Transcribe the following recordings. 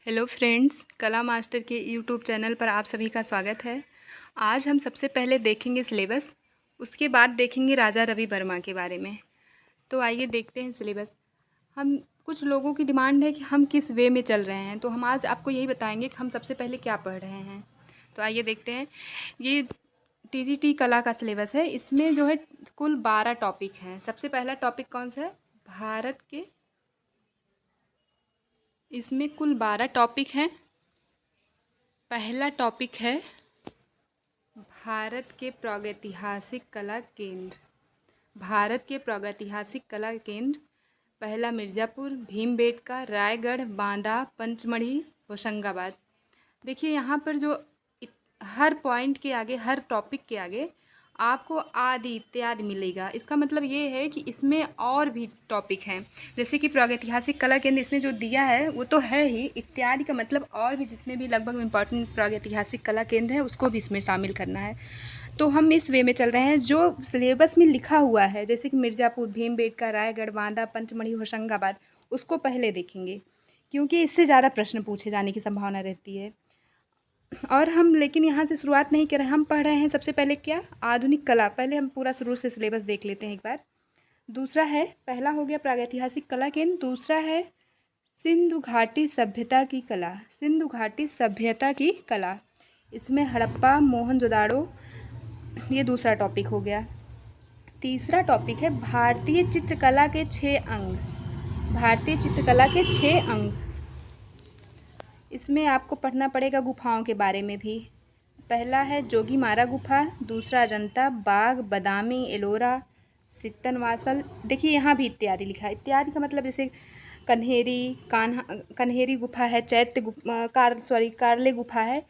Hello friends, कला master के YouTube channel पर आप सभी का स्वागत है। आज हम सबसे पहले देखेंगे सिलेबस, उसके बाद देखेंगे राजा रवि वर्मा के बारे में। तो आइए देखते हैं सिलेबस। हम कुछ लोगों की डिमांड है कि हम किस वे में चल रहे हैं, तो हम आज आपको यही बताएंगे कि हम सबसे पहले क्या पढ़ रहे हैं। तो आइए देखते हैं। ये टीजीटी कला का सिलेबस है। इसमें जो है कुल 12 टॉपिक हैं। सबसे पहला टॉपिक कौन सा है? भारत के। इसमें कुल 12 टॉपिक हैं। पहला टॉपिक है भारत के प्रागैतिहासिक कला केंद्र। भारत के प्रागैतिहासिक कला केंद्र। पहला मिर्ज़ापुर, भीमबेटका, रायगढ़, बांदा, पंचमढ़ी, होशंगाबाद। देखिए यहाँ पर जो हर पॉइंट के आगे, हर टॉपिक के आगे आपको आदि इत्यादि मिलेगा। इसका मतलब ये है कि इसमें और भी टॉपिक हैं, जैसे कि प्रागैतिहासिक कला केंद्र इसमें जो दिया है वो तो है ही। इत्यादि का मतलब और भी जितने भी लगभग इम्पॉर्टेंट प्रागैतिहासिक कला केंद्र है उसको भी इसमें शामिल करना है। तो हम इस वे में चल रहे हैं जो सिलेबस में लिखा हुआ है, जैसे कि मिर्ज़ापुर, भीमबेटका, रायगढ़, बांदा, पंचमढ़ी, होशंगाबाद, उसको पहले देखेंगे क्योंकि इससे ज़्यादा प्रश्न पूछे जाने की संभावना रहती है। और हम लेकिन यहाँ से शुरुआत नहीं कर रहे हैं, हम पढ़ रहे हैं सबसे पहले क्या? आधुनिक कला। पहले हम पूरा शुरू से सिलेबस देख लेते हैं एक बार। दूसरा है, पहला हो गया प्रागैतिहासिक कला केंद्र। दूसरा है सिंधु घाटी सभ्यता की कला। सिंधु घाटी सभ्यता की कला, इसमें हड़प्पा, मोहनजोदाड़ो, ये दूसरा टॉपिक हो गया। तीसरा टॉपिक है भारतीय चित्रकला के 6 अंग। भारतीय चित्रकला के 6 अंग, इसमें आपको पढ़ना पड़ेगा गुफाओं के बारे में भी। पहला है जोगीमारा गुफा, दूसरा अजंता, बाघ, बदामी, एलोरा, सित्तनवासल। देखिए यहाँ भी इत्यादि लिखा है। इत्यादि का मतलब जैसे कन्हेरी गुफा है, कार्ले गुफा है,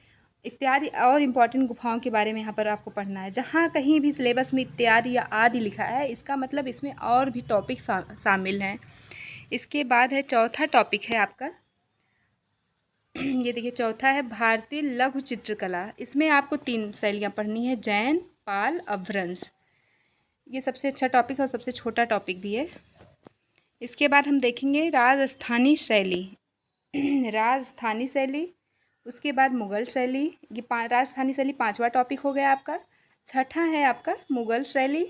इत्यादि और इम्पॉर्टेंट गुफाओं के बारे में यहाँ पर आपको पढ़ना है। जहाँ कहीं भी सिलेबस में इत्यादि या आदि लिखा है, इसका मतलब इसमें और भी टॉपिक शामिल हैं। इसके बाद है चौथा टॉपिक है आपका, ये देखिए चौथा है भारतीय लघु चित्रकला। इसमें आपको 3 शैलियाँ पढ़नी है, जैन, पाल, अपभ्रंश। ये सबसे अच्छा टॉपिक है और सबसे छोटा टॉपिक भी है। इसके बाद हम देखेंगे राजस्थानी शैली। राजस्थानी शैली, उसके बाद मुग़ल शैली। ये राजस्थानी शैली 5वां टॉपिक हो गया आपका। छठा है आपका मुग़ल शैली।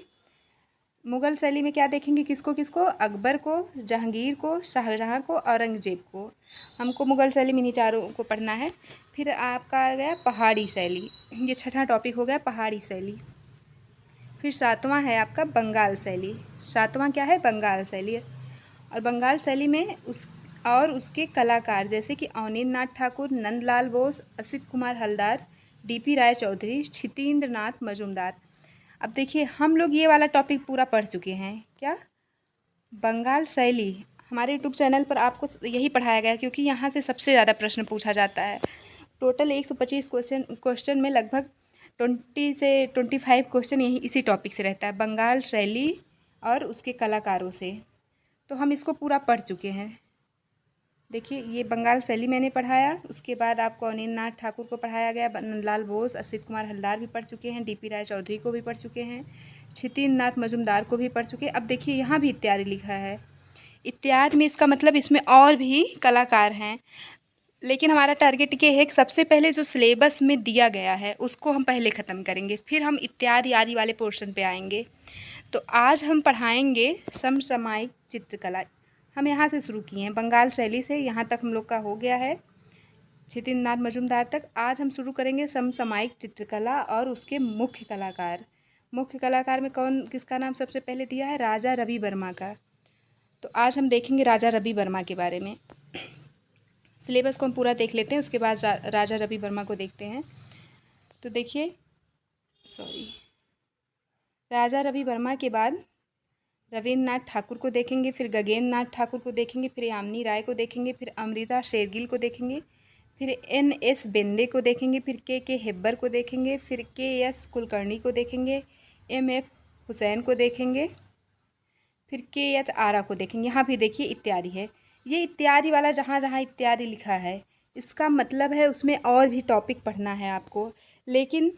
मुग़ल शैली में क्या देखेंगे? किसको किसको? अकबर को, जहांगीर को, शाहजहाँ को, औरंगज़ेब को। हमको मुग़ल शैली में इन्हीं चारों को पढ़ना है। फिर आपका आ गया पहाड़ी शैली। ये छठा टॉपिक हो गया, पहाड़ी शैली। फिर 7वां है आपका बंगाल शैली। 7वां क्या है? बंगाल शैली। और बंगाल शैली में उसके कलाकार जैसे कि अवनींद्र नाथ ठाकुर, नंदलाल बोस, असित कुमार हलदार, डीपी राय चौधरी, क्षितेंद्र नाथ मजूमदार। अब देखिए हम लोग ये वाला टॉपिक पूरा पढ़ चुके हैं। क्या? बंगाल शैली। हमारे यूट्यूब चैनल पर आपको यही पढ़ाया गया क्योंकि यहाँ से सबसे ज़्यादा प्रश्न पूछा जाता है। टोटल 125 क्वेश्चन में लगभग 20 से 25 क्वेश्चन यही इसी टॉपिक से रहता है, बंगाल शैली और उसके कलाकारों से। तो हम इसको पूरा पढ़ चुके हैं। देखिए ये बंगाल शैली मैंने पढ़ाया, उसके बाद आपको अवनींद्र नाथ ठाकुर को पढ़ाया गया, नंदलाल बोस, असित कुमार हलदार भी पढ़ चुके हैं, डीपी राय चौधरी को भी पढ़ चुके हैं, क्षितेंद्र नाथ मजूमदार को भी पढ़ चुके हैं। अब देखिए यहाँ भी इत्यादि लिखा है। इत्यादि में इसका मतलब इसमें और भी कलाकार हैं, लेकिन हमारा टारगेट ये है कि सबसे पहले जो सिलेबस में दिया गया है उसको हम पहले ख़त्म करेंगे, फिर हम इत्यादि आदि वाले पोर्शन पे आएंगे। तो आज हम पढ़ाएंगे समसामयिक चित्रकला। हम यहाँ से शुरू किए हैं बंगाल शैली से, यहाँ तक हम लोग का हो गया है क्षितेंद्र नाथ मजूमदार तक। आज हम शुरू करेंगे समसामयिक चित्रकला और उसके मुख्य कलाकार। मुख्य कलाकार में कौन किसका नाम सबसे पहले दिया है? राजा रवि वर्मा का। तो आज हम देखेंगे राजा रवि वर्मा के बारे में। सिलेबस को हम पूरा देख लेते हैं, उसके बाद राजा रवि वर्मा को देखते हैं। तो देखिए राजा रवि वर्मा के बाद रवींद्र नाथ ठाकुर को देखेंगे, फिर गगनेंद्र नाथ ठाकुर को देखेंगे, फिर यामिनी राय को देखेंगे, फिर अमृता शेरगिल को देखेंगे, फिर NS बेंदे को देखेंगे, फिर के हेब्बर को देखेंगे, फिर KS कुलकर्णी को देखेंगे, MF हुसैन को देखेंगे, फिर KH आरा को देखेंगे। यहाँ भी देखिए इत्यादि है। ये इत्यादि वाला जहाँ जहाँ इत्यादि लिखा है इसका मतलब है उसमें और भी टॉपिक पढ़ना है आपको, लेकिन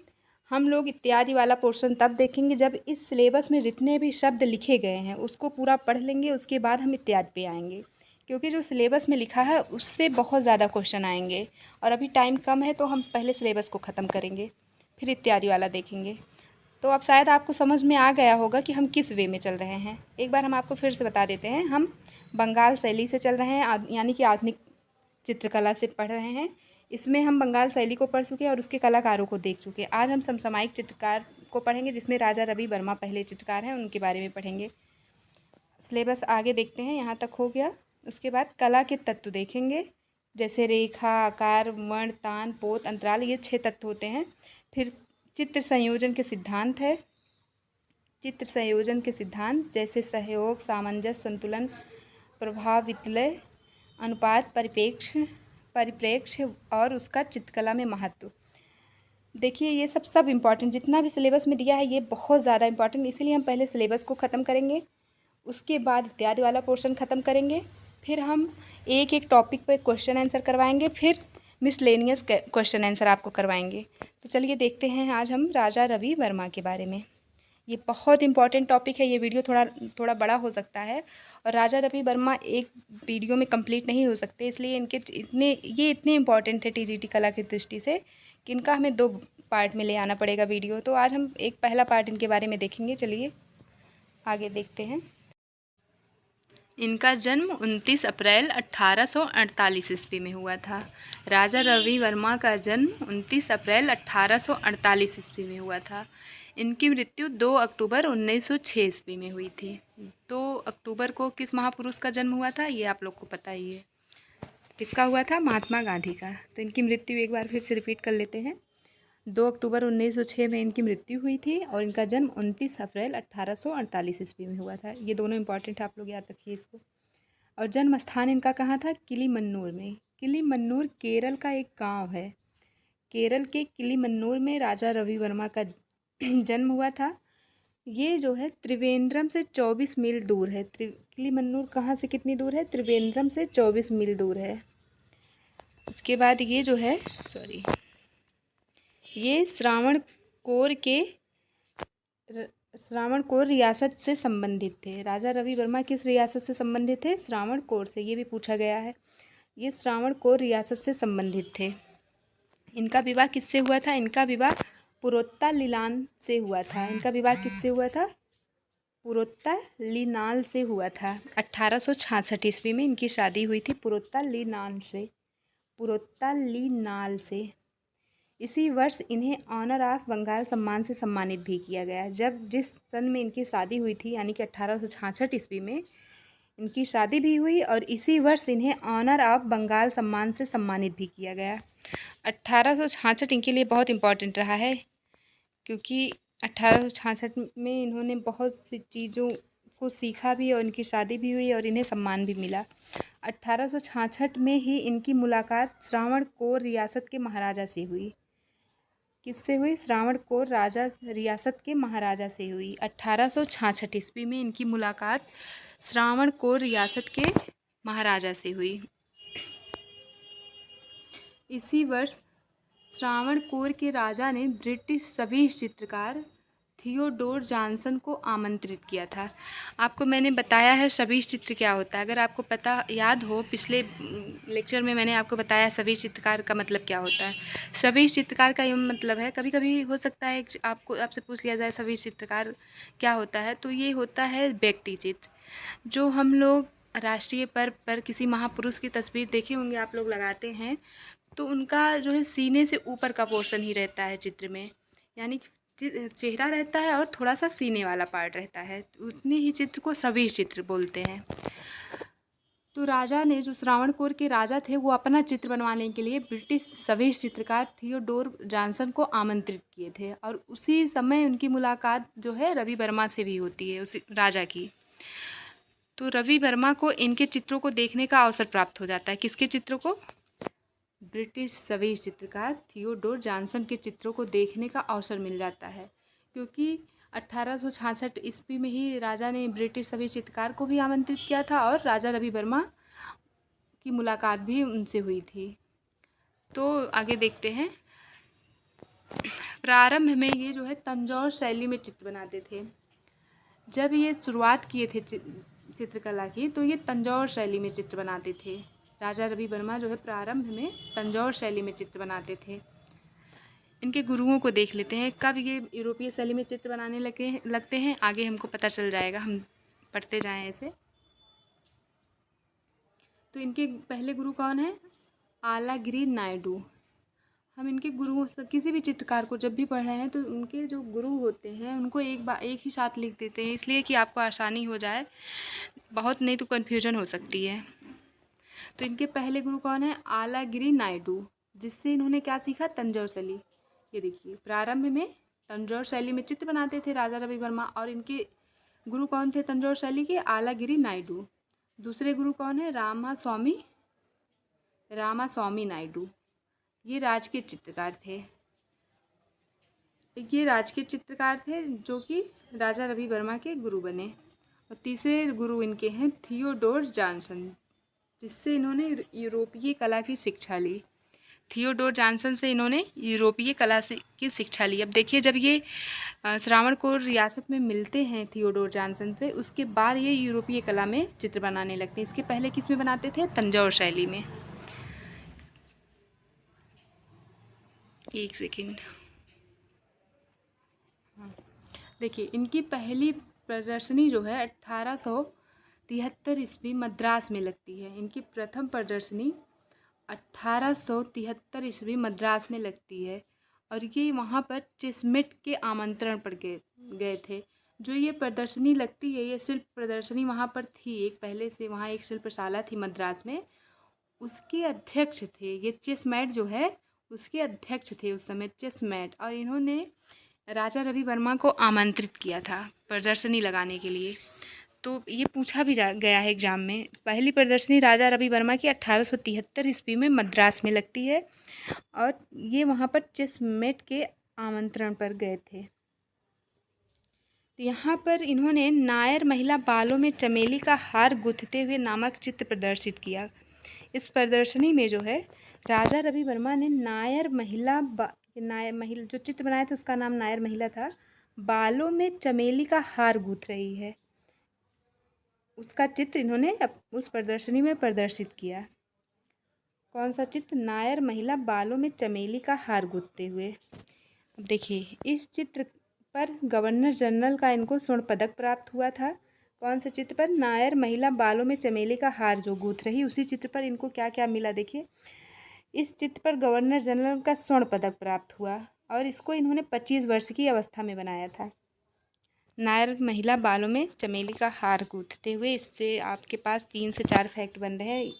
हम लोग इत्यादि वाला पोर्शन तब देखेंगे जब इस सिलेबस में जितने भी शब्द लिखे गए हैं उसको पूरा पढ़ लेंगे, उसके बाद हम इत्यादि पे आएंगे। क्योंकि जो सिलेबस में लिखा है उससे बहुत ज़्यादा क्वेश्चन आएंगे और अभी टाइम कम है, तो हम पहले सिलेबस को ख़त्म करेंगे, फिर इत्यादि वाला देखेंगे। तो अब शायद आपको समझ में आ गया होगा कि हम किस वे में चल रहे हैं। एक बार हम आपको फिर से बता देते हैं। हम बंगाल शैली से चल रहे हैं, यानी कि आधुनिक चित्रकला से पढ़ रहे हैं। इसमें हम बंगाल शैली को पढ़ चुके हैं और उसके कलाकारों को देख चुके हैं। आज हम समसामयिक चित्रकार को पढ़ेंगे, जिसमें राजा रवि वर्मा पहले चित्रकार हैं, उनके बारे में पढ़ेंगे। सिलेबस आगे देखते हैं, यहाँ तक हो गया। उसके बाद कला के तत्व देखेंगे, जैसे रेखा, आकार, वर्ण, तान, पोत, अंतराल, ये 6 तत्व होते हैं। फिर चित्र संयोजन के सिद्धांत है। चित्र संयोजन के सिद्धांत जैसे सहयोग, सामंजस्य, संतुलन, प्रभाव, वितलय, अनुपात, परिप्रेक्ष्य और उसका चित्रकला में महत्व। देखिए ये सब इम्पॉर्टेंट, जितना भी सिलेबस में दिया है ये बहुत ज़्यादा इम्पॉर्टेंट, इसीलिए हम पहले सिलेबस को ख़त्म करेंगे, उसके बाद इत्यादि वाला पोर्शन ख़त्म करेंगे। फिर हम एक एक टॉपिक पर क्वेश्चन आंसर करवाएंगे, फिर मिसलेनियस क्वेश्चन आंसर आपको करवाएंगे। तो चलिए देखते हैं आज हम राजा रवि वर्मा के बारे में। ये बहुत इंपॉर्टेंट टॉपिक है। ये वीडियो थोड़ा बड़ा हो सकता है और राजा रवि वर्मा एक वीडियो में कंप्लीट नहीं हो सकते, इसलिए ये इतने इंपॉर्टेंट है टीजीटी कला की दृष्टि से कि इनका हमें 2 पार्ट में ले आना पड़ेगा वीडियो। तो आज हम एक पहला पार्ट इनके बारे में देखेंगे। चलिए आगे देखते हैं। इनका जन्म 29 अप्रैल 1848 ईस्वी में हुआ था। राजा रवि वर्मा का जन्म 29 अप्रैल 1848 ईस्वी में हुआ था। इनकी मृत्यु 2 अक्टूबर 1906 ईस्वी में हुई थी। 2 अक्टूबर को किस महापुरुष का जन्म हुआ था ये आप लोग को पता ही है। किसका हुआ था? महात्मा गांधी का। तो इनकी मृत्यु एक बार फिर से रिपीट कर लेते हैं। 2 अक्टूबर 1906 में इनकी मृत्यु हुई थी और इनका जन्म 29 अप्रैल 1848 ईस्वी में हुआ था। ये दोनों इंपॉर्टेंट, आप लोग याद रखिए इसको। और जन्म स्थान इनका कहाँ था? किलीमन्नूर में। किलीमन्नूर केरल का एक गांव है। केरल के किलीमन्नूर में राजा रवि वर्मा का जन्म हुआ था। ये जो है त्रिवेंद्रम से 24 मील दूर है। किलीमन्नूर कहाँ से कितनी दूर है? त्रिवेंद्रम से 24 मील दूर है। उसके बाद ये जो है ये श्रावणकोर रियासत से संबंधित थे। राजा रवि वर्मा किस रियासत से संबंधित थे? श्रावणकोर से। ये भी पूछा गया है। ये श्रावणकोर रियासत से संबंधित थे। इनका विवाह किससे हुआ था? इनका विवाह पुरोत्ता लीलान से हुआ था। इनका विवाह किससे हुआ था? पुरोत्ता लीनाल से हुआ था। 1866 ईस्वी में इनकी शादी हुई थी पुरोत्ता लीनाल से। इसी वर्ष इन्हें ऑनर ऑफ बंगाल सम्मान से सम्मानित भी किया गया। जिस सन में इनकी शादी हुई थी, यानी कि 1866 ईस्वी में इनकी शादी भी हुई और इसी वर्ष इन्हें ऑनर ऑफ बंगाल सम्मान से सम्मानित भी किया गया। 1866 इनके लिए बहुत इम्पॉर्टेंट रहा है, क्योंकि 1866 में इन्होंने बहुत सी चीज़ों को सीखा भी और इनकी शादी भी हुई और इन्हें सम्मान भी मिला। 1866 में ही इनकी मुलाकात श्रावणकोर रियासत के महाराजा से हुई। किससे हुई? श्रावणकोर रियासत के महाराजा से हुई। 1866 ईस्वी में इनकी मुलाकात श्रावणकोर रियासत के महाराजा से हुई। इसी वर्ष श्रावणकोर के राजा ने ब्रिटिश सभी चित्रकार थियोडोर जॉनसन को आमंत्रित किया था। आपको मैंने बताया है सभी चित्र क्या होता है। अगर आपको याद हो, पिछले लेक्चर में मैंने आपको बताया सभी चित्रकार का मतलब क्या होता है। सभी चित्रकार का ये मतलब है, कभी कभी हो सकता है आपसे पूछ लिया जाए सभी चित्रकार क्या होता है, तो ये होता है व्यक्ति चित्र। जो हम लोग राष्ट्रीय पर्व पर किसी महापुरुष की तस्वीर देखे होंगे आप लोग लगाते हैं, तो उनका जो है सीने से ऊपर का पोर्शन ही रहता है चित्र में, यानी चेहरा रहता है और थोड़ा सा सीने वाला पार्ट रहता है। उतने ही चित्र को सभी चित्र बोलते हैं। तो राजा ने, जो श्रावणकोर के राजा थे, वो अपना चित्र बनवाने के लिए ब्रिटिश सभी चित्रकार थियोडोर जॉनसन को आमंत्रित किए थे और उसी समय उनकी मुलाकात जो है रवि वर्मा से भी होती है, उसी राजा की। तो रवि वर्मा को इनके चित्रों को देखने का अवसर प्राप्त हो जाता है। किसके चित्रों को? ब्रिटिश सभी चित्रकार थियोडोर जॉनसन के चित्रों को देखने का अवसर मिल जाता है, क्योंकि 1866 ईस्वी में ही राजा ने ब्रिटिश सभी चित्रकार को भी आमंत्रित किया था और राजा रवि वर्मा की मुलाकात भी उनसे हुई थी। तो आगे देखते हैं। प्रारंभ में ये जो है तंजौर शैली में चित्र बनाते थे। जब ये शुरुआत किए थे चित्रकला की, तो ये तंजौर शैली में चित्र बनाते थे। राजा रवि वर्मा जो है प्रारंभ में तंजौर शैली में चित्र बनाते थे। इनके गुरुओं को देख लेते हैं, कब ये यूरोपीय शैली में चित्र बनाने लगते हैं आगे हमको पता चल जाएगा, हम पढ़ते जाएं ऐसे। तो इनके पहले गुरु कौन है? आलागिरी नायडू। हम इनके गुरुओं से किसी भी चित्रकार को जब भी पढ़ रहे हैं तो उनके जो गुरु होते हैं उनको एक ही साथ लिख देते हैं, इसलिए कि आपको आसानी हो जाए, बहुत नहीं तो कन्फ्यूजन हो सकती है। तो इनके पहले गुरु कौन है? आलागिरी नायडू, जिससे इन्होंने क्या सीखा? तंजौर शैली। ये देखिए, प्रारंभ में तंजौर शैली में चित्र बनाते थे राजा रवि वर्मा, और इनके गुरु कौन थे तंजौर शैली के? आलागिरी नायडू। दूसरे गुरु कौन है? रामास्वामी नायडू। ये राजकीय चित्रकार थे। ये राजकीय चित्रकार थे जो कि राजा रवि वर्मा के गुरु बने। और तीसरे गुरु इनके हैं थियोडोर जॉनसन, जिससे इन्होंने यूरोपीय कला की शिक्षा ली। थियोडोर जॉनसन से इन्होंने यूरोपीय कला की शिक्षा ली। अब देखिए, जब ये श्रावणकोर रियासत में मिलते हैं थियोडोर जॉनसन से, उसके बाद ये यूरोपीय कला में चित्र बनाने लगते हैं। इसके पहले किस में बनाते थे? तंजौर शैली में। एक सेकेंड। हाँ, देखिए, इनकी पहली प्रदर्शनी जो है 1873 ईस्वी मद्रास में लगती है। इनकी प्रथम प्रदर्शनी 1873 ईस्वी मद्रास में लगती है, और ये वहाँ पर चेसमेट के आमंत्रण पर गए थे। जो ये प्रदर्शनी लगती है, ये शिल्प प्रदर्शनी वहाँ पर थी एक, पहले से वहाँ एक शिल्पशाला थी मद्रास में, उसके अध्यक्ष थे ये। चेसमेट जो है उसके अध्यक्ष थे उस समय, चेसमेट। और इन्होंने राजा रवि वर्मा को आमंत्रित किया था प्रदर्शनी लगाने के लिए। तो ये पूछा भी गया है एग्जाम में। पहली प्रदर्शनी राजा रवि वर्मा की 1873 ईस्वी में मद्रास में लगती है, और ये वहाँ पर चेसमेट के आमंत्रण पर गए थे। तो यहाँ पर इन्होंने नायर महिला बालों में चमेली का हार गूंथते हुए नामक चित्र प्रदर्शित किया। इस प्रदर्शनी में जो है राजा रवि वर्मा ने नायर महिला जो चित्र बनाया था उसका नाम नायर महिला था, बालों में चमेली का हार गूंथ रही है, उसका चित्र इन्होंने उस प्रदर्शनी में प्रदर्शित किया। कौन सा चित्र? नायर महिला बालों में चमेली का हार गूंथते हुए। अब देखिए, इस चित्र पर गवर्नर जनरल का इनको स्वर्ण पदक प्राप्त हुआ था। कौन से चित्र पर? नायर महिला बालों में चमेली का हार जो गूंथ रही, उसी चित्र पर इनको क्या क्या मिला देखिए। इस चित्र पर गवर्नर जनरल का स्वर्ण पदक प्राप्त हुआ, और इसको इन्होंने 25 वर्ष की अवस्था में बनाया था। नायर महिला बालों में चमेली का हार गूंथते हुए। इससे आपके पास 3 से 4 फैक्ट बन रहे हैं।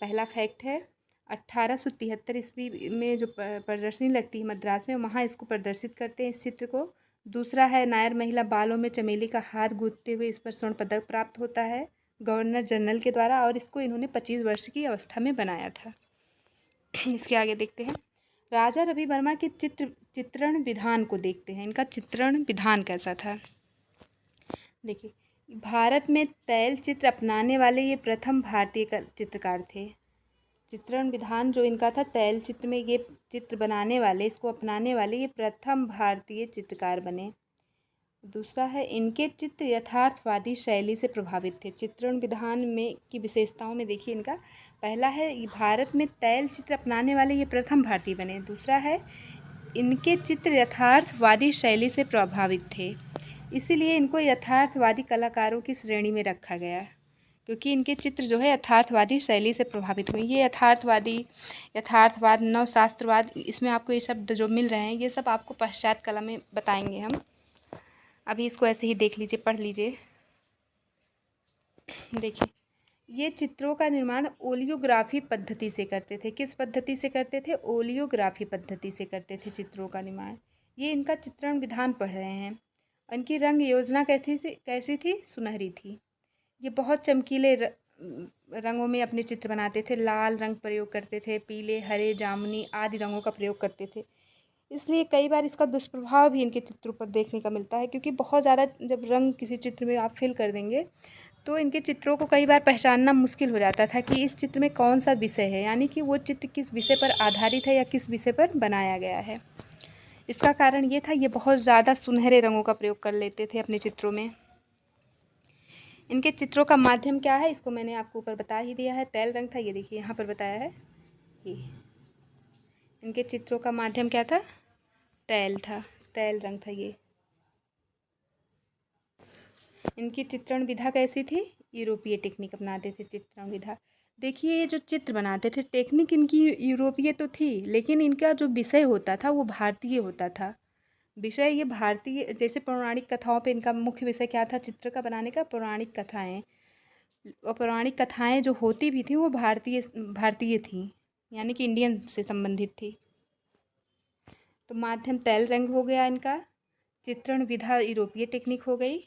पहला फैक्ट है 1873 ईस्वी में जो प्रदर्शनी लगती है मद्रास में, वहाँ इसको प्रदर्शित करते हैं इस चित्र को। दूसरा है नायर महिला बालों में चमेली का हार गूंथते हुए, इस पर स्वर्ण पदक प्राप्त होता है गवर्नर जनरल के द्वारा, और इसको इन्होंने 25 वर्ष की अवस्था में बनाया था। इसके आगे देखते हैं राजा रवि वर्मा के चित्रण विधान को देखते हैं। इनका चित्रण विधान कैसा था? देखिए, भारत में तैल चित्र अपनाने वाले ये प्रथम भारतीय चित्रकार थे। चित्रण विधान जो इनका था, तैल चित्र में ये चित्र बनाने वाले, इसको अपनाने वाले ये प्रथम भारतीय चित्रकार बने। दूसरा है, इनके चित्र यथार्थवादी शैली से प्रभावित थे। चित्रण विधान में की विशेषताओं में देखिए इनका, पहला है भारत में तैल चित्र अपनाने वाले ये प्रथम भारतीय बने। दूसरा है, इनके चित्र यथार्थवादी शैली से प्रभावित थे, इसीलिए इनको यथार्थवादी कलाकारों की श्रेणी में रखा गया, क्योंकि इनके चित्र जो है यथार्थवादी शैली से प्रभावित हुए। ये यथार्थवाद, नवशास्त्रवाद, इसमें आपको ये शब्द जो मिल रहे हैं ये सब आपको पश्चात कला में बताएंगे हम। अभी इसको ऐसे ही देख लीजिए, पढ़ लीजिए। देखिए, ये चित्रों का निर्माण ओलियोग्राफी पद्धति से करते थे। किस पद्धति से करते थे? ओलियोग्राफी पद्धति से करते थे चित्रों का निर्माण। ये इनका चित्रण विधान पढ़ रहे हैं। इनकी रंग योजना कैसी थी? सुनहरी थी। ये बहुत चमकीले रंगों में अपने चित्र बनाते थे। लाल रंग प्रयोग करते थे, पीले, हरे, जामुनी आदि रंगों का प्रयोग करते थे। इसलिए कई बार इसका दुष्प्रभाव भी इनके चित्रों पर देखने का मिलता है, क्योंकि बहुत ज़्यादा जब रंग किसी चित्र में आप फिल कर देंगे तो इनके चित्रों को कई बार पहचानना मुश्किल हो जाता था कि इस चित्र में कौन सा विषय है, यानी कि वो चित्र किस विषय पर आधारित है या किस विषय पर बनाया गया है। इसका कारण ये था, ये बहुत ज़्यादा सुनहरे रंगों का प्रयोग कर लेते थे अपने चित्रों में। इनके चित्रों का माध्यम क्या है, इसको मैंने आपको ऊपर बता ही दिया है। तैल रंग था, ये देखिए यहाँ पर बताया है। ये इनके चित्रों का माध्यम क्या था, तैल था, तैल रंग था ये। इनकी चित्रण विधा कैसी थी, यूरोपीय टेक्निक अपनाते थे चित्रण विधा। देखिए ये जो चित्र बनाते थे, टेक्निक इनकी यूरोपीय तो थी, लेकिन इनका जो विषय होता था वो भारतीय होता था। विषय ये भारतीय, जैसे पौराणिक कथाओं पे इनका मुख्य विषय क्या था चित्र का बनाने का, पौराणिक कथाएं। और पौराणिक कथाएं जो होती भी थी वो भारतीय भारतीय थी, यानी कि इंडियन से संबंधित थी। तो माध्यम तैल रंग हो गया इनका, चित्रण विधा यूरोपीय टेक्निक हो गई।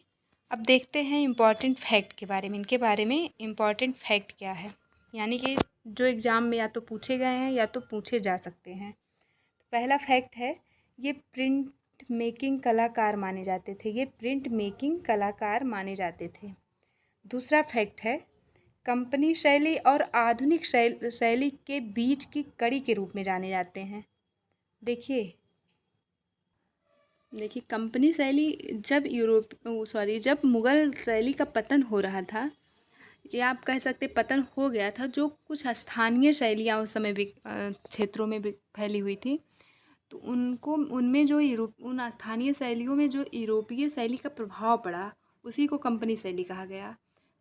अब देखते हैं इम्पॉर्टेंट फैक्ट के बारे में। इनके बारे में इम्पॉर्टेंट फैक्ट क्या है, यानी कि जो एग्ज़ाम में या तो पूछे गए हैं या तो पूछे जा सकते हैं। पहला फैक्ट है, ये प्रिंट मेकिंग कलाकार माने जाते थे। ये प्रिंट मेकिंग कलाकार माने जाते थे। दूसरा फैक्ट है, कंपनी शैली और आधुनिक शैली के बीच की कड़ी के रूप में जाने जाते हैं। देखिए कंपनी शैली जब मुग़ल शैली का पतन हो रहा था, या आप कह सकते पतन हो गया था, जो कुछ स्थानीय शैलियाँ उस समय क्षेत्रों में फैली हुई थी, तो उनमें जो उन स्थानीय शैलियों में जो यूरोपीय शैली का प्रभाव पड़ा, उसी को कंपनी शैली कहा गया।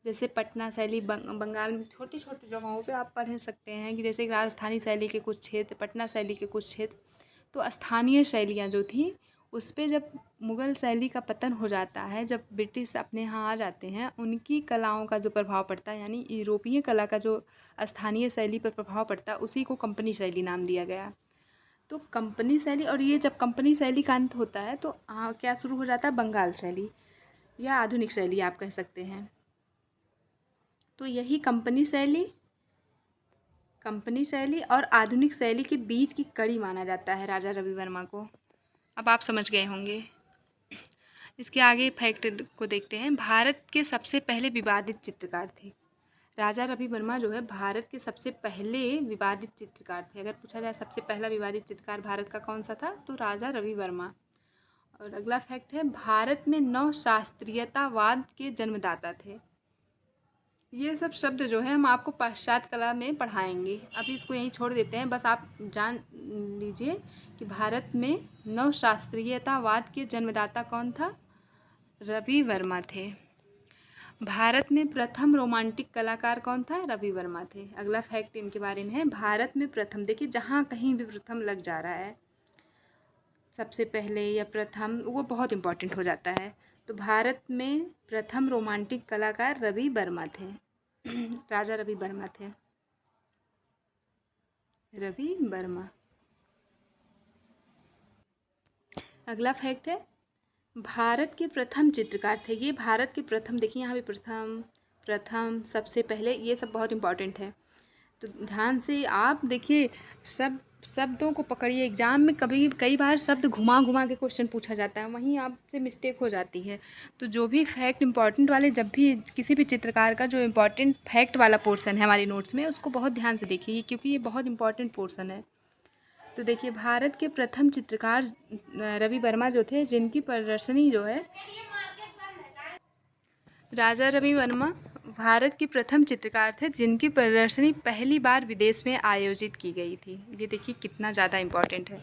जैसे पटना शैली बंगाल में छोटी छोटी जगहों पे आप पढ़ सकते हैं कि जैसे राजस्थानी शैली के कुछ क्षेत्र, पटना शैली के कुछ क्षेत्र। तो स्थानीय शैलियाँ जो थी उस पर जब मुग़ल शैली का पतन हो जाता है, जब ब्रिटिश अपने यहाँ आ जाते हैं, उनकी कलाओं का जो प्रभाव पड़ता है, यानी यूरोपीय कला का जो स्थानीय शैली पर प्रभाव पड़ता है, उसी को कंपनी शैली नाम दिया गया। तो कंपनी शैली, और ये जब कंपनी शैली का अंत होता है तो क्या शुरू हो जाता है, बंगाल शैली या आधुनिक शैली आप कह सकते हैं। तो यही कंपनी शैली और आधुनिक शैली के बीच की कड़ी माना जाता है राजा रवि वर्मा को। अब आप समझ गए होंगे। इसके आगे फैक्ट को देखते हैं। भारत के सबसे पहले विवादित चित्रकार थे राजा रवि वर्मा। जो है भारत के सबसे पहले विवादित चित्रकार थे। अगर पूछा जाए सबसे पहला विवादित चित्रकार भारत का कौन सा था, तो राजा रवि वर्मा। और अगला फैक्ट है, भारत में नव शास्त्रीयतावाद के जन्मदाता थे। ये सब शब्द जो है हम आपको पाश्चात्य कला में पढ़ाएंगे, अभी इसको यहीं छोड़ देते हैं। बस आप जान लीजिए कि भारत में नव शास्त्रीयतावाद के जन्मदाता कौन था, रवि वर्मा थे। भारत में प्रथम रोमांटिक कलाकार कौन था, रवि वर्मा थे। अगला फैक्ट इनके बारे में है, भारत में प्रथम, देखिए जहाँ कहीं भी प्रथम लग जा रहा है, सबसे पहले या प्रथम, वो बहुत इम्पोर्टेंट हो जाता है। तो भारत में प्रथम रोमांटिक कलाकार रवि वर्मा थे, राजा रवि वर्मा थे, रवि वर्मा। अगला फैक्ट है, भारत के प्रथम चित्रकार थे। ये भारत के प्रथम, देखिए यहाँ पे प्रथम सबसे पहले, ये सब बहुत इम्पॉर्टेंट है। तो ध्यान से आप देखिए, शब्दों को पकड़िए। एग्जाम में कई बार शब्द घुमा घुमा के क्वेश्चन पूछा जाता है, वहीं आपसे मिस्टेक हो जाती है। तो जो भी फैक्ट इंपॉर्टेंट वाले, जब भी किसी भी चित्रकार का जो इम्पॉर्टेंट फैक्ट वाला पोर्शन है हमारी नोट्स में, उसको बहुत ध्यान से देखिए, क्योंकि ये बहुत इंपॉर्टेंट पोर्शन है। तो देखिए, भारत के प्रथम चित्रकार रवि वर्मा जो थे, जिनकी प्रदर्शनी जो है, राजा रवि वर्मा भारत के प्रथम चित्रकार थे जिनकी प्रदर्शनी पहली बार विदेश में आयोजित की गई थी। ये देखिए कितना ज़्यादा इम्पोर्टेंट है।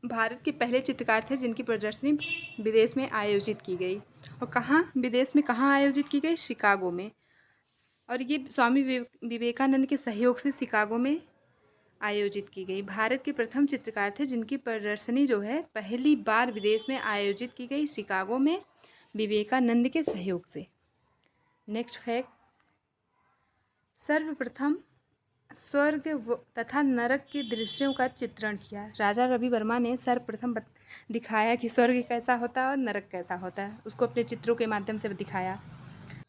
भारत के पहले चित्रकार थे जिनकी प्रदर्शनी विदेश में आयोजित की गई। और कहाँ, विदेश में कहाँ आयोजित की गई, शिकागो में। और ये स्वामी विवेकानंद के सहयोग से शिकागो में आयोजित की गई। भारत के प्रथम चित्रकार थे जिनकी प्रदर्शनी जो है पहली बार विदेश में आयोजित की गई, शिकागो में, विवेकानंद के सहयोग से। नेक्स्ट फैक्ट, सर्वप्रथम स्वर्ग तथा नरक के दृश्यों का चित्रण किया। राजा रवि वर्मा ने सर्वप्रथम दिखाया कि स्वर्ग कैसा होता है और नरक कैसा होता है, उसको अपने चित्रों के माध्यम से दिखाया।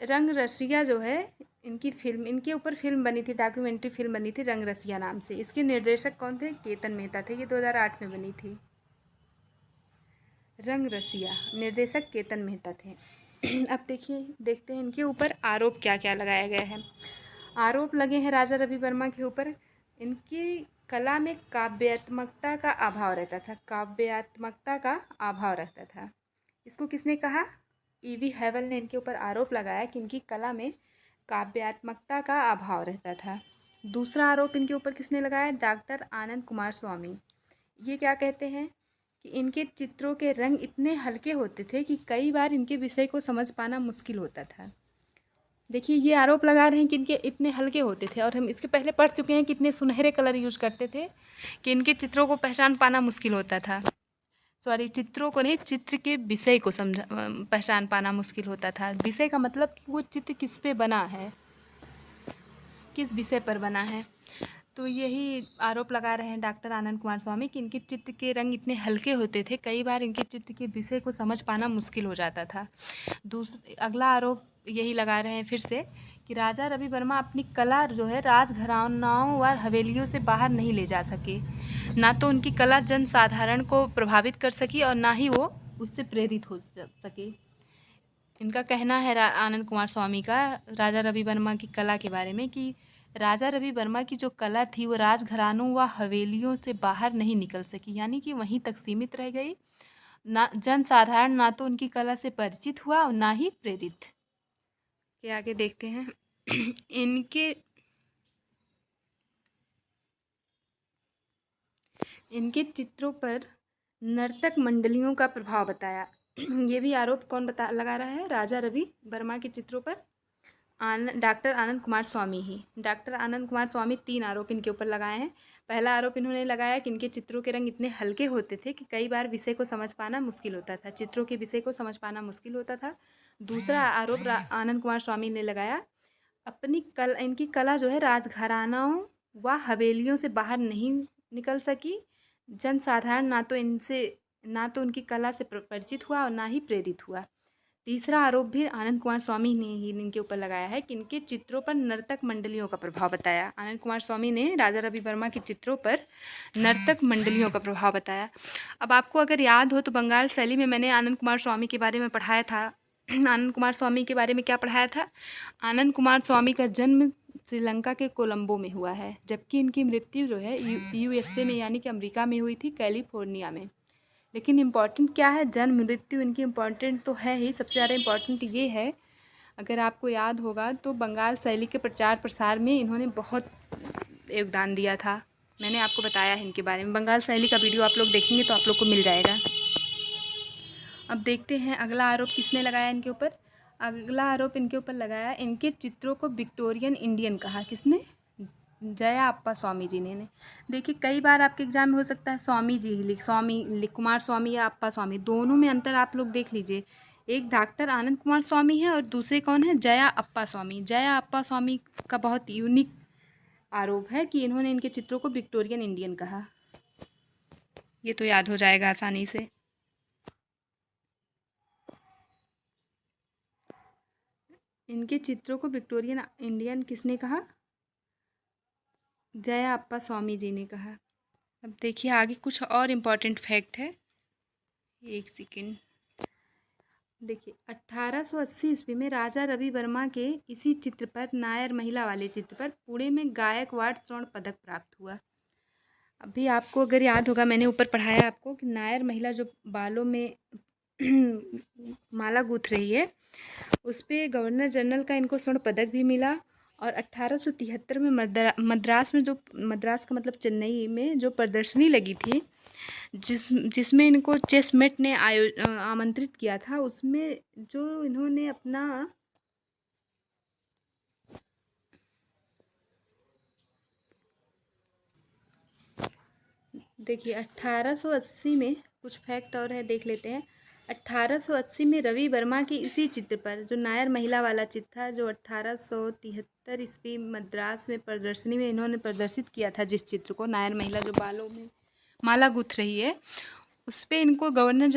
रंग रसिया जो है, इनके ऊपर फिल्म बनी थी, डॉक्यूमेंट्री फिल्म बनी थी रंग रसिया नाम से। इसके निर्देशक कौन थे, केतन मेहता थे। ये 2008 में बनी थी, रंग रसिया, निर्देशक केतन मेहता थे। अब देखते हैं इनके ऊपर आरोप क्या क्या लगाया गया है। आरोप लगे हैं राजा रवि वर्मा के ऊपर, इनकी कला में काव्यात्मकता का अभाव रहता था। काव्यात्मकता का अभाव रहता था। इसको किसने कहा, ईवी हैवल ने इनके ऊपर आरोप लगाया कि इनकी कला में काव्यात्मकता का अभाव रहता था। दूसरा आरोप इनके ऊपर किसने लगाया? डॉक्टर आनंद कुमार स्वामी। ये क्या कहते हैं कि इनके चित्रों के रंग इतने हल्के होते थे कि कई बार इनके विषय को समझ पाना मुश्किल होता था। देखिए, ये आरोप लगा रहे हैं कि इनके इतने हल्के होते थे, और हम इसके पहले पढ़ चुके हैं कि इतने सुनहरे कलर यूज करते थे कि इनके चित्रों को पहचान पाना मुश्किल होता था। सॉरी, चित्रों को नहीं, चित्र के विषय को पहचान पाना मुश्किल होता था। विषय का मतलब कि वो चित्र किस पे बना है, किस विषय पर बना है। तो यही आरोप लगा रहे हैं डॉक्टर आनंद कुमार स्वामी कि इनके चित्र के रंग इतने हल्के होते थे, कई बार इनके चित्र के विषय को समझ पाना मुश्किल हो जाता था। अगला आरोप यही लगा रहे हैं फिर से कि राजा रवि वर्मा अपनी कला जो है राजघरानाओं व हवेलियों से बाहर नहीं ले जा सके। ना तो उनकी कला जन साधारण को प्रभावित कर सकी और ना ही वो उससे प्रेरित हो सके। इनका कहना है आनंद कुमार स्वामी का राजा रवि वर्मा की कला के बारे में कि राजा रवि वर्मा की जो कला थी वो राजघरानों व हवेलियों से बाहर नहीं निकल सकी, यानी कि वहीं तक सीमित रह गई। ना जन साधारण ना तो उनकी कला से परिचित हुआ और ना ही प्रेरित। के आगे देखते हैं। इनके चित्रों पर नर्तक मंडलियों का प्रभाव बताया। ये भी आरोप कौन लगा रहा है? राजा रवि वर्मा के चित्रों पर डॉक्टर आनंद कुमार स्वामी ही। डॉक्टर आनंद कुमार स्वामी 3 आरोप इनके ऊपर लगाए हैं। पहला आरोप इन्होंने लगाया कि इनके चित्रों के रंग इतने हल्के होते थे कि कई बार विषय को समझ पाना मुश्किल होता था, चित्रों के विषय को समझ पाना मुश्किल होता था। दूसरा आरोप आनंद कुमार स्वामी ने लगाया इनकी कला जो है राजघरानाओं व हवेलियों से बाहर नहीं निकल सकी। जन साधारण ना तो उनकी कला से परिचित हुआ और ना ही प्रेरित हुआ। तीसरा आरोप भी आनंद कुमार स्वामी ने ही इनके ऊपर लगाया है कि इनके चित्रों पर नर्तक मंडलियों का प्रभाव बताया। आनंद कुमार स्वामी ने राजा रवि वर्मा के चित्रों पर नर्तक मंडलियों का प्रभाव बताया। अब आपको अगर याद हो तो बंगाल शैली में मैंने आनंद कुमार स्वामी के बारे में पढ़ाया था। आनंद कुमार स्वामी के बारे में क्या पढ़ाया था? आनंद कुमार स्वामी का जन्म श्रीलंका के कोलंबो में हुआ है, जबकि इनकी मृत्यु जो है USA में यानी कि अमेरिका में हुई थी, कैलिफोर्निया में। लेकिन इम्पॉर्टेंट क्या है? जन्म मृत्यु इनकी इम्पॉर्टेंट तो है ही, सबसे ज़्यादा इम्पॉर्टेंट ये है, अगर आपको याद होगा तो बंगाल शैली के प्रचार प्रसार में इन्होंने बहुत योगदान दिया था। मैंने आपको बताया है इनके बारे में, बंगाल शैली का वीडियो आप लोग देखेंगे तो आप लोग को मिल जाएगा। अब देखते हैं अगला आरोप किसने लगाया इनके ऊपर। अगला आरोप इनके ऊपर लगाया, इनके चित्रों को विक्टोरियन इंडियन कहा। किसने? जया अप्पा स्वामी जी ने। देखिए, कई बार आपके एग्जाम में हो सकता है स्वामी जी ही कुमार स्वामी या अप्पा स्वामी, दोनों में अंतर आप लोग देख लीजिए। एक डॉक्टर आनंद कुमार स्वामी है और दूसरे कौन है? जया अप्पा स्वामी। जया अप्पा स्वामी का बहुत यूनिक आरोप है कि इन्होंने इनके चित्रों को विक्टोरियन इंडियन कहा। ये तो याद हो जाएगा आसानी से। इनके चित्रों को विक्टोरियन इंडियन किसने कहा? जया अप्पा स्वामी जी ने कहा। अब देखिए आगे कुछ और इम्पॉर्टेंट फैक्ट है, एक सेकेंड। देखिए, 1880 ईस्वी में राजा रवि वर्मा के इसी चित्र पर, नायर महिला वाले चित्र पर, पुणे में गायकवाड़ स्वर्ण पदक प्राप्त हुआ। अभी आपको अगर याद होगा, मैंने ऊपर पढ़ाया आपको कि नायर महिला जो बालों में माला गूँथ रही है, उस पर गवर्नर जनरल का इनको स्वर्ण पदक भी मिला। और 1873 में मद्रास का मतलब चेन्नई में जो प्रदर्शनी लगी थी, जिसमें इनको चेसमेट ने आमंत्रित किया था, उसमें जो इन्होंने अपना देखिए 1880 में कुछ फैक्ट और है, देख लेते हैं। 1880 में रवि वर्मा की इसी चित्र पर, जो नायर महिला वाला चित्र था, जो 1873 ईस्वी मद्रास में प्रदर्शनी में इन्होंने प्रदर्शित किया था, जिस चित्र को, नायर महिला जो बालों में माला गूँथ रही है, उस पर इनको गवर्नर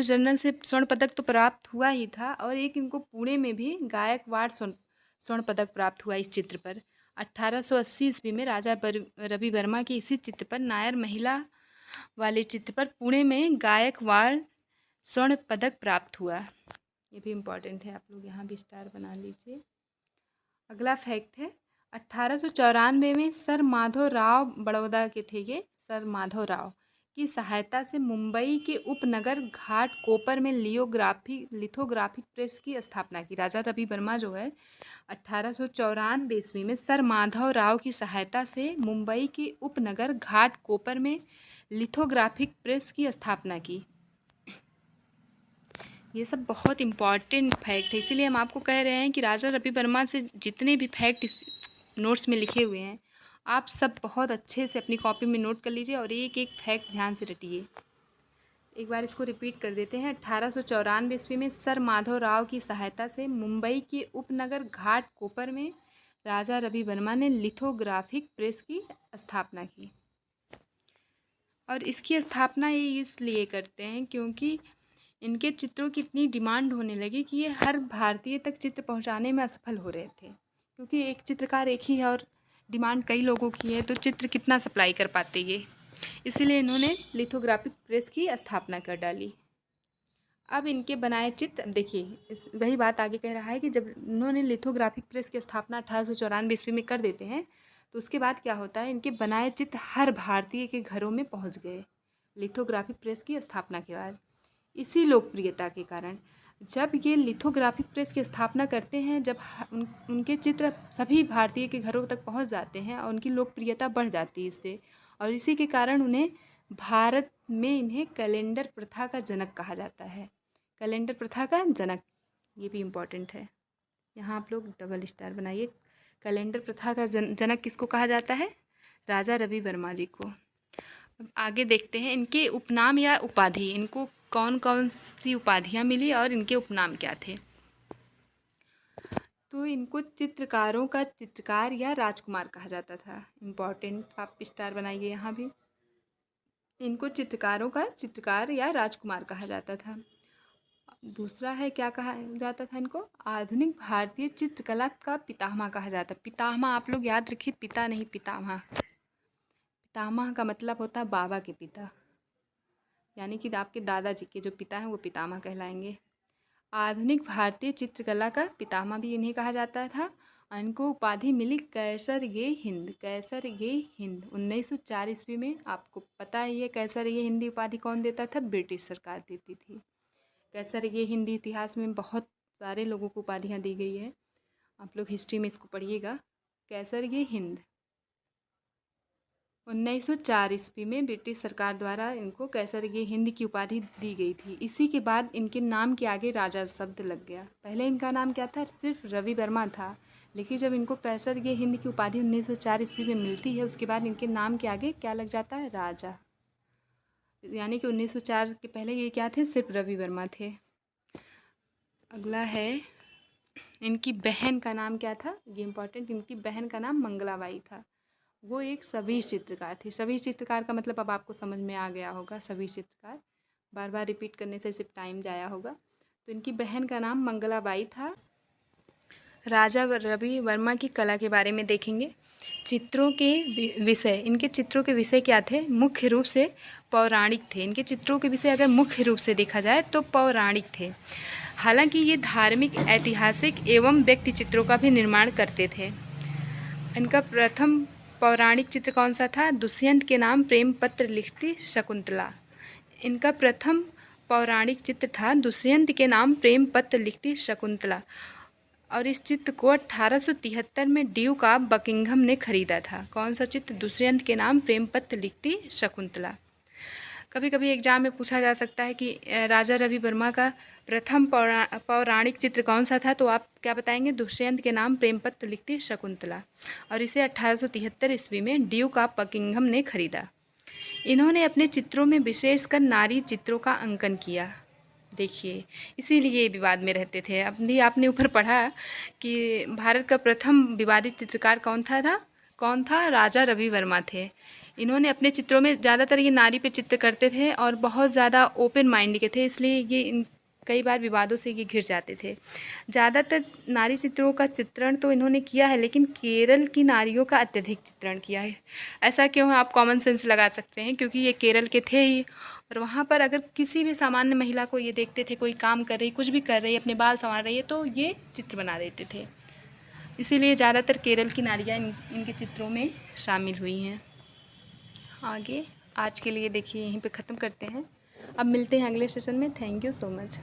जनरल से स्वर्ण पदक तो प्राप्त हुआ ही था, और एक इनको पुणे में भी गायकवाड़ स्वर्ण पदक प्राप्त हुआ इस चित्र पर। 1880 ईस्वी में राजा रवि वर्मा के इसी चित्र पर, नायर महिला वाले चित्र पर, पुणे में गायकवाड़ स्वर्ण पदक प्राप्त हुआ। ये भी इम्पॉर्टेंट है, आप लोग यहाँ भी स्टार बना लीजिए। अगला फैक्ट है, 1894 में सर माधव राव बड़ौदा के थे, ये सर माधव राव की सहायता से मुंबई के उपनगर घाटकोपर में लिथोग्राफिक प्रेस की स्थापना की। राजा रवि वर्मा जो है 1894 ईस्वी में सर माधव राव की सहायता से मुंबई के उपनगर घाटकोपर में लिथोग्राफिक प्रेस की स्थापना की। ये सब बहुत इम्पॉर्टेंट फैक्ट है, इसीलिए हम आपको कह रहे हैं कि राजा रवि वर्मा से जितने भी फैक्ट इस नोट्स में लिखे हुए हैं आप सब बहुत अच्छे से अपनी कॉपी में नोट कर लीजिए और एक एक फैक्ट ध्यान से रटिए। एक बार इसको रिपीट कर देते हैं। 1894 ईस्वी में सर माधव राव की सहायता से मुंबई के उपनगर घाटकोपर में राजा रवि वर्मा ने लिथोग्राफिक प्रेस की स्थापना की। और इसकी स्थापना ये इसलिए करते हैं क्योंकि इनके चित्रों की इतनी डिमांड होने लगी कि ये हर भारतीय तक चित्र पहुंचाने में असफल हो रहे थे, क्योंकि एक चित्रकार एक ही है और डिमांड कई लोगों की है, तो चित्र कितना सप्लाई कर पाते ये, इसीलिए इन्होंने लिथोग्राफिक प्रेस की स्थापना कर डाली। अब इनके बनाए चित्र देखिए, वही बात आगे कह रहा है कि जब इन्होंने लिथोग्राफिक प्रेस की स्थापना 1894 ईस्वी में कर देते हैं तो उसके बाद क्या होता है, इनके बनाए चित्र हर भारतीय के घरों में पहुंच गए लिथोग्राफिक प्रेस की स्थापना के बाद। इसी लोकप्रियता के कारण जब ये लिथोग्राफिक प्रेस की स्थापना करते हैं, जब उनके चित्र सभी भारतीय के घरों तक पहुंच जाते हैं और उनकी लोकप्रियता बढ़ जाती है इससे, और इसी के कारण उन्हें भारत में इन्हें कैलेंडर प्रथा का जनक कहा जाता है। कैलेंडर प्रथा का जनक, ये भी इम्पॉर्टेंट है, यहाँ आप लोग डबल स्टार बनाइए। कैलेंडर प्रथा का जनक किसको कहा जाता है? राजा रवि वर्मा जी को। अब आगे देखते हैं इनके उपनाम या उपाधि, इनको कौन कौन सी उपाधियाँ मिली और इनके उपनाम क्या थे। तो इनको चित्रकारों का चित्रकार या राजकुमार कहा जाता था। इम्पॉर्टेंट, आप स्टार बनाइए यहाँ भी। इनको चित्रकारों का चित्रकार या राजकुमार कहा जाता था। दूसरा है, क्या कहा जाता था इनको? आधुनिक भारतीय चित्रकला का पितामह कहा जाता। पितामह आप लोग याद रखिए, पिता नहीं पितामह। पितामह का मतलब होता है बाबा के पिता, यानी कि आपके दादाजी के जो पिता हैं वो पितामह कहलाएंगे। आधुनिक भारतीय चित्रकला का पितामह भी इन्हें कहा जाता था। इनको उपाधि मिली कैसर ये हिंद। कैसर ये हिंद 1904 ईस्वी में। आपको पता है ये कैसर ये हिंदी उपाधि कौन देता था? ब्रिटिश सरकार देती थी। कैसर ये हिंदी इतिहास में बहुत सारे लोगों को उपाधियाँ दी गई है, आप लोग हिस्ट्री में इसको पढ़िएगा। कैसर ये हिंद 1904 ईस्वी में ब्रिटिश सरकार द्वारा इनको कैसर ये हिंद की उपाधि दी गई थी। इसी के बाद इनके नाम के आगे राजा शब्द लग गया। पहले इनका नाम क्या था? सिर्फ रवि वर्मा था, लेकिन जब इनको कैसर ये हिंद की उपाधि 1904 ईस्वी में मिलती है, उसके बाद इनके नाम के आगे क्या लग जाता है? राजा। यानी कि 1904 के पहले ये क्या थे? सिर्फ रवि वर्मा थे। अगला है, इनकी बहन का नाम क्या था? ये इम्पॉर्टेंट, इनकी बहन का नाम मंगलाबाई था। वो एक सवीर चित्रकार थी। सवीर चित्रकार का मतलब अब आपको समझ में आ गया होगा। सवीर चित्रकार, बार बार रिपीट करने से सिर्फ टाइम जाया होगा। तो इनकी बहन का नाम मंगलाबाई था। राजा रवि वर्मा की कला के बारे में देखेंगे। चित्रों के विषय, इनके चित्रों के विषय क्या थे? मुख्य रूप से पौराणिक थे। इनके चित्रों के विषय अगर मुख्य रूप से देखा जाए तो पौराणिक थे। हालांकि ये धार्मिक, ऐतिहासिक एवं व्यक्ति चित्रों का भी निर्माण करते थे। इनका प्रथम पौराणिक चित्र कौन सा था? दुष्यंत के नाम प्रेम पत्र लिखती शकुंतला। इनका प्रथम पौराणिक चित्र था दुष्यंत के नाम प्रेम पत्र लिखती शकुंतला, और इस चित्र को 1873 में ड्यूक ऑफ बकिंघम ने खरीदा था। कौन सा चित्र? दुष्यंत के नाम प्रेम पत्र लिखती शकुंतला। कभी कभी एग्जाम में पूछा जा सकता है कि राजा रवि वर्मा का प्रथम पौराणिक चित्र कौन सा था, तो आप क्या बताएंगे? दुष्यंत के नाम प्रेम पत्र लिखती शकुंतला, और इसे 1873 ईस्वी में ड्यूक ऑफ बकिंघम ने खरीदा। इन्होंने अपने चित्रों में विशेषकर नारी चित्रों का अंकन किया। देखिए, इसीलिए विवाद में रहते थे। अपनी आपने ऊपर पढ़ा कि भारत का प्रथम विवादित चित्रकार कौन था? राजा रवि वर्मा थे। इन्होंने अपने चित्रों में ज़्यादातर ये नारी पे चित्र करते थे और बहुत ज़्यादा ओपन माइंड के थे, इसलिए ये कई बार विवादों से ये घिर जाते थे। ज़्यादातर नारी चित्रों का चित्रण तो इन्होंने किया है, लेकिन केरल की नारियों का अत्यधिक चित्रण किया है। ऐसा क्यों है? आप कॉमन सेंस लगा सकते हैं, क्योंकि ये केरल के थे ही, और वहाँ पर अगर किसी भी सामान्य महिला को ये देखते थे, कोई काम कर रही, कुछ भी कर रही, अपने बाल संवार रही है, तो ये चित्र बना देते थे। इसीलिए ज़्यादातर केरल की नारियाँ इनके चित्रों में शामिल हुई हैं। आगे आज के लिए देखिए यहीं पे ख़त्म करते हैं। अब मिलते हैं अगले सेशन में। Thank you so much.